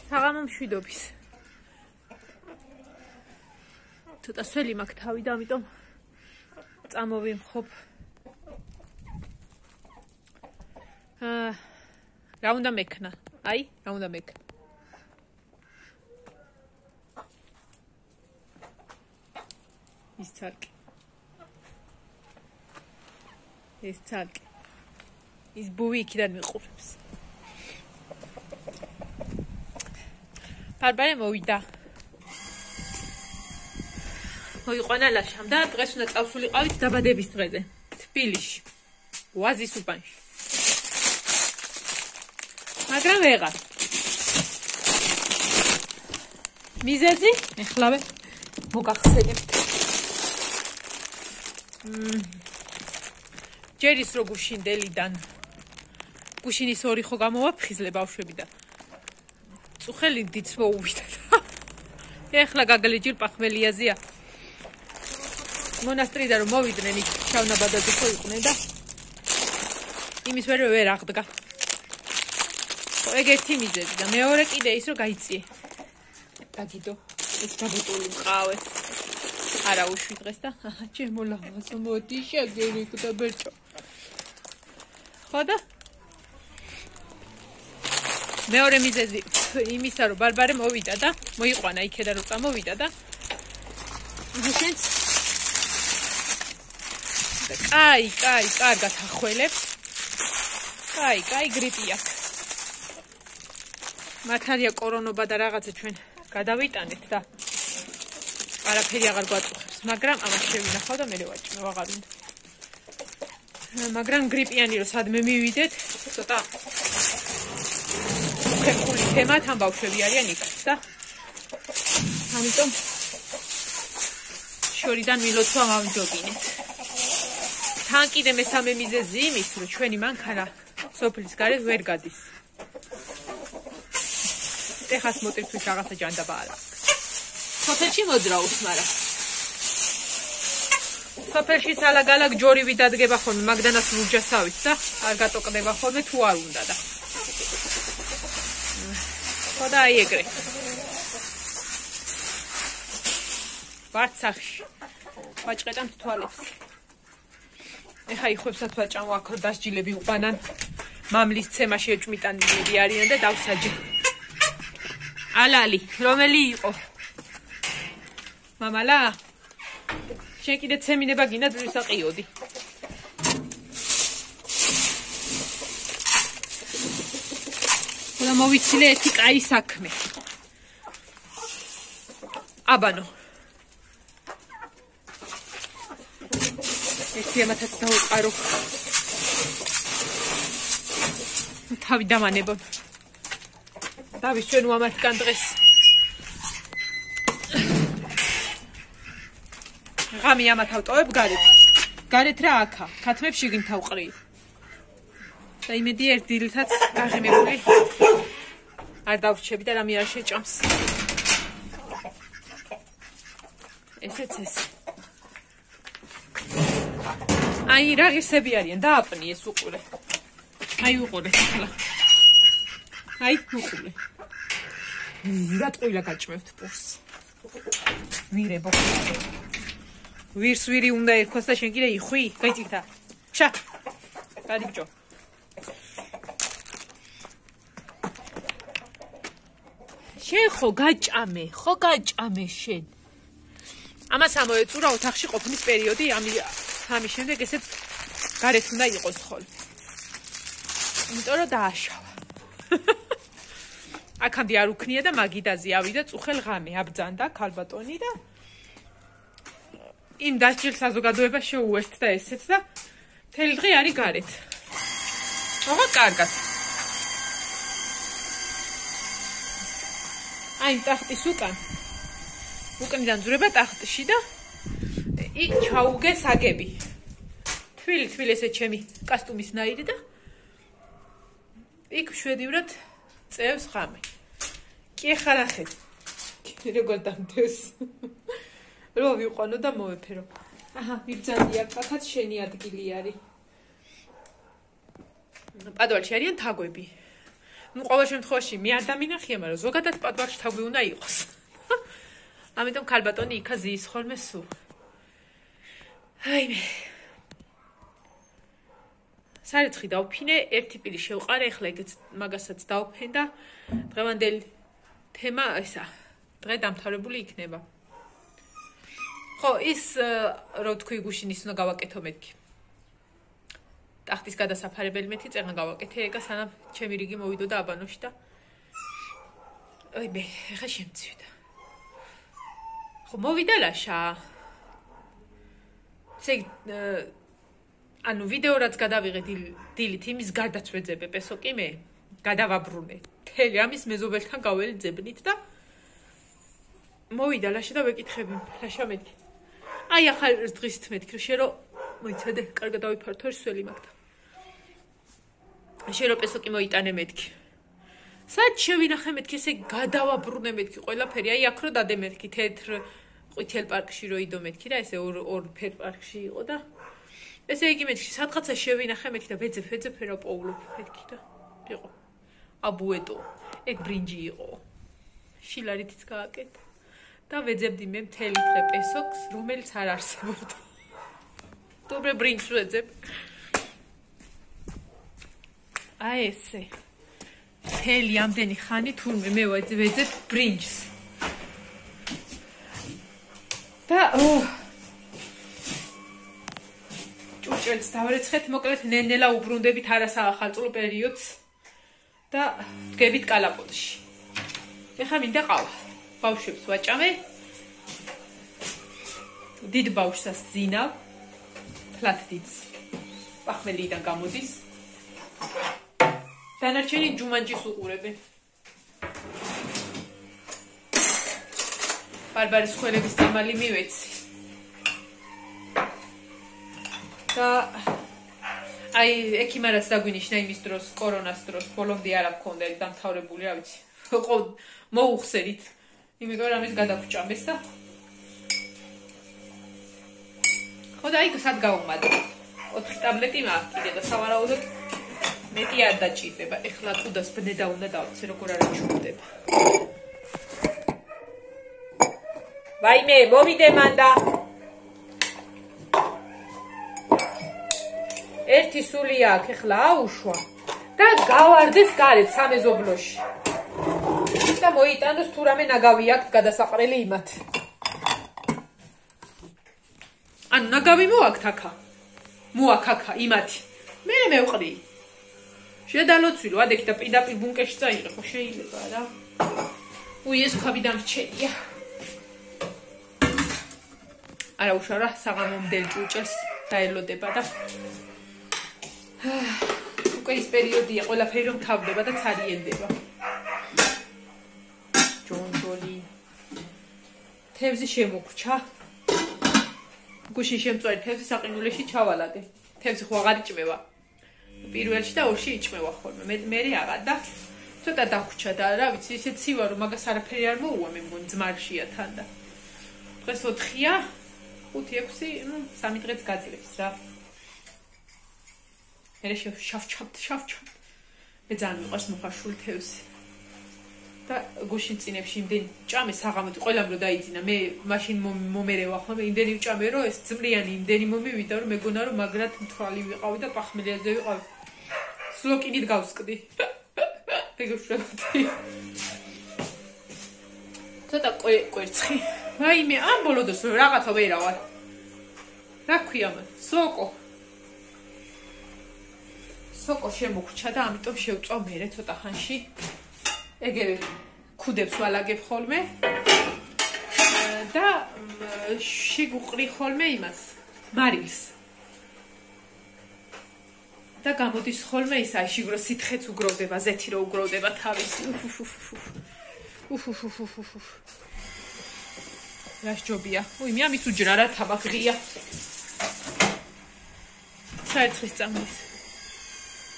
საღამო მშვიდობის. ცოტა სველი მაქვს თავი და ამიტომ წამოვიმხობ. რა უნდა მექნა? აი, რა უნდა მექნა? ის ცალკე. ეს ცალკე. ის ბუვი იქიდან მიყურებს. ბარბარე მოვიდა. მოიყვანა ლაშამ და დღეს უნდა წავსულიყავით დაბადების დღეზე. თბილისში. ვაზის უბანში. მაგრამ ვეღარ. მიზეზი? ეხლავე მოგახსენებთ. ჯერის რო გუშინდელიდან გუშინის ორი ხო გამოვაფხიზლე ბავშვები და წუხელი დიც მოუვიდა. ეხლა გაგლიჯილ პახმელიაზია. მონასტრიდან რომ მოვიდნენ იქ შავნაბადაზე ხო იყვნენ და იმის ვერ აღდგა. ეგ ერთი მიზეზი და მეორე კიდე ის რომ გაიწიე. დაგიდო ეს გაბუტული მყავე. არა უშვი დღეს და ჩემო ლამაზო მოდი შეგერიქდა ბერჭო. ხო და მეორე მიზეზი იმისა რომ ბარბარე მოვიდა და მოიყვანა იქიდან რომ წამოვიდა და შენც კაი კარგად ახველებს. კაი გრიპი აქვს. მართალია კორონობა და რაღაცა ჩვენ გადავიტანეთ და არაფერი აღარ გვაწუხებს, მაგრამ ამას შევინახავ და მე ვაჭმევ აღარ უნდა. მაგრამ გრიპიანი რომ სადმე მივიდეთ, ცოტა ხეხული თემა თან ბავშვები არიან იქ და ამიტომ შორიდან მილოცვა მავჯობინეთ. თან კიდე მესამე მიზეზი იმის, რომ ჩვენი მანქანა სოფლის გარეთ ვერ გადის. ეხას მოტივთვის რაღაცა ჯანდაბა არ აქვს. სოფელში მოძრაობს, მაგრამ სოფელში სალაგალაგ ჯორივი დადგება ხოლმე, მაგდანაც ლურჯასავით და არ გატოყდება ხოლმე თუ არ უნდა და. ხო და აი ეგრე. ვართ სახში. ვაჭყედამთ თვალებს. ეხა იხვებსაც ვაჭამო, აქ დასჯილები უყანან. მამლის ცემაში ეჭმიტანები არიან და დავსაჯე. ალალი, რომელი იყო? მამალა? შენ კიდე ცემინება გინდა ვისაყიოდი. და მოვიცილე ერთი კაი საქმე. აბანო. ერთი ამათაც დავუყარო. თავი დამანებონ. დავის ჩვენ უამართკან დღეს. ღამი ამათავ ტოვებ გარეთ. გარეთ რა აქა? ქათმებში შიგნით თავყრი. და იმედი ერთ დილითაც გაღიმებული. არ დავრჩები და რამე არ შეჭამს. ესეც ეს. აი რა ღირსები არიან დააპნი ეს უყურე. აი უყურე ახლა. აი უყურე. რა ტყუილა გაჭმევთ პურს. ვირებო. ვირსვირი უნდა ერქოს და შენ კიდე იხვი? გაიწიქდა. შა. გადიბჭო. შენ ხო გაჭამე შენ. ამას ამოეწურა ოთახში ყოფნის პერიოდი, ამის შემდეგ ესეც გარეთ უნდა იყოს ხოლმე. იმიტომ რომ დააშავა. აქამდე არ უქნია და მაგიდაზე ავიდა წუხელ ღამე, აბძანდა ქალბატონი და იმ დასჯილ საზოგადოებას შეუერთდა და ესეც და მთელი დღე არის გარეთ. ოღონდ კარგად. აი ტახტის უკანიდან ძურება ტახტში და იქ ჩაუგე საგები. თბილი ესე ჩემი კასტუმის ნაირი და იქ შვედივრად წევს ღამე. კი ხარახეთ. როგორ დამდეს. რო ვიყვანო და მოვეფერო. აჰა, მიბძანდია, აქაც შენი ადგილი არის. პადვალში არიან თაგვები. ნუ ყოველ შემთხვევაში მე არ დამინახია, მაგრამ ზოგადად პატვარში თავი უნდა იყოს. ამიტომ ქალბატონი იქა ზის ხოლმე სულ. აი მე. სარეცხი დავფინე, ერთი პირი შევყარე, ეხლა ეგეც მაგასაც დავფენ და დღევანდელი თემა ესა. დღე დამთავრებული იქნება. ხო, ის რო თქვი გუშინის უნდა გავაკეთო მეთქი. ტახტის გადასაფარებელი მეთქი წერნა გავაკეთე, ეგა სანამ ჩემი რიგი მოვიდოდა აბანოში და აი მე, ეხა შემცვიდა. ხო, მოვიდა ლაშა. ანუ ვიდეო რაც გადავიღე დილით იმის გარდაც ვეძებე პესოკი მე გადავაბრუნე. მთელი ამის მეზობელთან გაველიძებნით და მოვიდა ლაშა და ვეკითხები ლაშა მეთქი. აი ახალ დღისით მეთქი რომ შენ რო მოიცადე კარგად დავიფართო სველი მაგდა. შენ რო პესოკი მოიტანე მეთქი. სად შევინახე მეთქი ესე გადავაბრუნე მეთქი ყველაფერი აი აქ რო დადე მეთქი თეთრ ყვითელ პარკში რო იდო მეთქი და ესე ორ ფერ პარკში იყო და ესე იგი მეთქი სადღაცა შევინახე მეთქი და ვეძებ რა პოულობ მეთქი და იყო აბუეტო ეგ ბრინჯი იყო შილარითიც გააკეთა და ვეძებდი მე მთელი დღე პესოქს რომელიც არ არსებობდა თუმცა ბრინჯს ვეძებ აი ესე მთელი ამდენი ხანი თურმე მე ვეძებ ბრინჯს და ჭურჭელს დავერეცხეთ მოკლედ ნენელა უბრუნდებით არასახალწულო პერიოდს და დგებით კალაპოტში ეხლა მინდა ყავა ბავშვებს ვაჭამე დიდ ბავშვს ძინავ ფლათ დიდს პახმელიდან გამოდის დანარჩენი ჯუმანჯის უყურებენ ბარბარის ხველების წამალი მივეცი და აი ექიმარაც დაგვინიშნა იმის დროს კორონას დროს ბოლომდე არ აქონდა ეგ დამთავრებული რა ვიცი ხო მოუხსერით იმიტომ რომ ამის გადაგჭამეს და ხო და აი სად გავუმატე 4 ტაბლეტი მაქვს კიდე და სავარაუდოდ მეტი არ დაჭირდება ეხლა კუდას ბნედა უნდა დავცე როგორ არ ჩუმდება ვაიმე მოვიდე მანდა ერთი სული აქვს ეხლა აუშვა და გავარდეს გარეთ სამეზობლოში და მოიტანოს თუ რამე ნაგავი აქვს გადასაყრელი იმათ ანუ ნაგავი მოაქვთ აქა მოაქ იმათი მე მევყრი შედალოცვილო ადექი და პირდაპირ ბუნკერში წაიღე ხო შეიძლება რა უი ეს ქვაბი დამრჩენია არა უშავ რა საღამომდელ ჭურჭელს დაელოდება და უკვე ის პერიოდია ყველაფერი რომ თავდება და ცარიელდება ჯონჯოლი თევზი შემოგვჭა გუშინ შემწვარი თევზი საყინულეში ჩავალაგე თევზი ხო აღარ იჭმევა პირველში და ორში იჭმევა ხოლმე მე აღარ და ცოტა დაგვრჩა და რა ვიცი ისე ცივა რომ მაგას არაფერი არ მოუვა მე მგონი ძმარშია თან და დღეს 4-ია 5-6 3 დღეც გაძლებს რა მე შავჩავ მე ძალიან მიყვარს მოხარშული თევზი და გუშინ წინებში იმდენ ჭამე საღამოთი ყველამ რო დაიძინა მე მაშინ მომერევა ხოლმე იმდენი ვჭამე რომ ეს ძმლიანი იმდენი მომივიდა რომ მეგონა რომ მაგრად მთვალი ვიყავი და პახმელიაზე ვიყავი სლოკინით გავსკდი ეგოშროთი ცოტა კვერცხი ვაიმე ამ ბოლოდოს რაღაცა ვერა ვარ რა ქვია მან სოკო შემოგვჭა და ამიტომ შევწვა მერე ცოტა ხანში ეგევე ქუდებს ვალაგებ ხოლმე და შეგუყრი ხოლმე იმას მარილს და გამოდის ხოლმე ის აი შიგრო სითხეც უგროვდება ზეთი რო უგროვდება თავისი რას ჯობია უი მე ამის უჯრა რა თაბაღია საერცხის წამის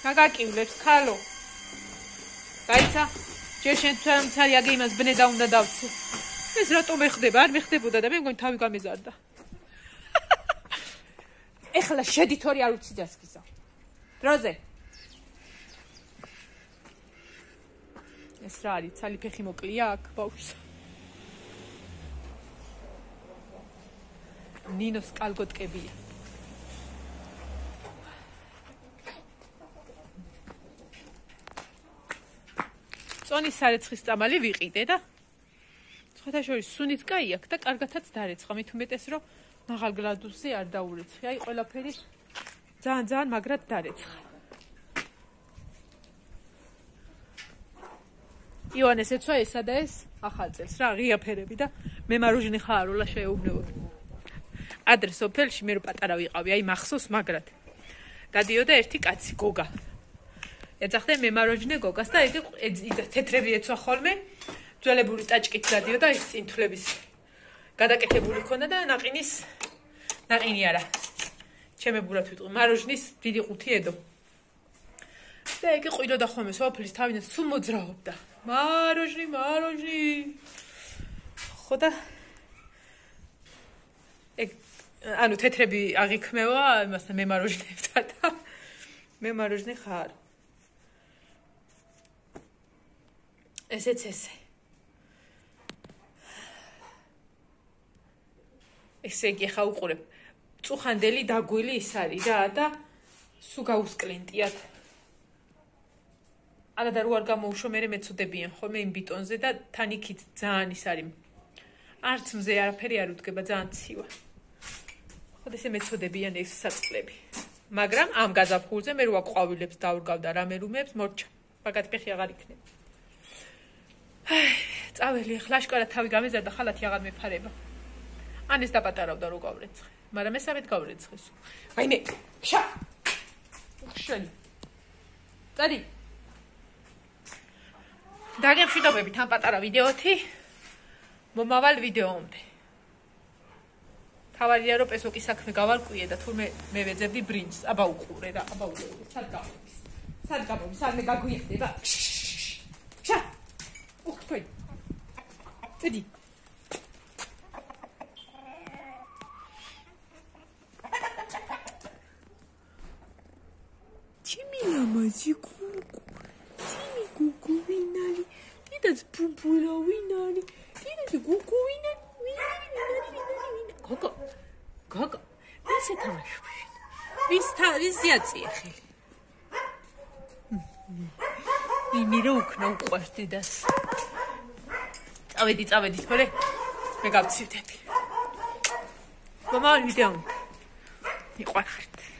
გაგაკივლებს ქალო გაიცა ჯერ შენ თამცარი აგე იმას ბნედა უნდა დავცე ეს რატომ ეხდება არ მეხდებოდა და მე მგონი თავი გამეზარდა ეხლა შედი თორი არ უცი დასკისა დროზე ეს რა არის? ცალი ფეხი მოკლია აქ ბავშვს. ნინოს კალგოტკებია. წონის სარეცხის წამალი ვიყიდე და სხვათა შორის სუნიც კაი აქვს და კარგათაც დარეცხა. მით უმეტეს რომ მაღალ გრადუსზე არ დაურეცხი. აი ყველაფერი ძალიან მაგრად დარეცხა. ივანეს ეცვა ესა და ეს ახალ წელს რა ღია ფერები და მე მარუჟნი ხარულა შეეუბნებოდი. ადრე სოფელში მე რო პატარა ვიყავი, აი მახსოვს მაგრად. დადიოდა ერთი კაცი გოგა. ეძახდა მე მარუჟნე გოგას და იგი თეთრები ეცვა ხოლმე. ძველებული ტაჭკით დადიოდა ის წინთლების გადაკეთებული ქონდა და ნაყინი არა. ჩემებურად ვიტყვი მარუჟნის დიდი ყუთი ედო. და იგი ყიდოდა ხოლმე სოფლის თავიდან სულ მოძრაობდა. მარუჟნი. ხო და ანუ თეთრები აღიქმევა იმასთან მე მარუჟნებთან და მე მარუჟნი ხარ. ესეც ესე. ესე იგი ხა უყურებ. წუხანდელი დაგვილი ის არის რა და სუ გაუსკლინტიათ. არა და რო არ გამოუშო მე მეწოდებიან ხოლმე იმ ბიტონზე და თან იქით ძალიან ის არის. არც მზე არაფერი არ უდგება ძალიან ცივა. ხოდა ესე მეწოდებიან ეს საწყლები. მაგრამ ამ გაზაფხულზე მე რო აყვავილებს დაურგავდა რამე რუმებს მორჩა. მაგათ ფეხი აღარ იქნება. წაველი ახლა აშკარად თავი გამეზარდა ხალათი აღარ მეფარება. ან ეს დაპატარავდა რო გავრეცხე. მაგრამ მესამედ გავრეცხეს. ვაიმე, შა. შენ. წადი. დაგემშვიდობებით ამ პატარა ვიდეოთი. მომავალ ვიდეომდე. თავარია რომ პესოკის საქმე გავარკვიე და თურმე მე ვეძებდი ბრინჯს. აბა უყურე რა, აბა უყურე. სად გამოდის? არ მე გაგვიახდება. შა. უხთქვი. წედი. Мамази куку, тими куку винали, дидაც ბუბულა ვინალი, დიდაც კუკუ ვინალი. გოგო, ესე თამაშობ. ვის იაწია ხელი. იმი რო უკნა უყვარს დედას. წავედი, თორე მე გავცივდები. მომავალ ვიდეომდე. მიყვარხართ.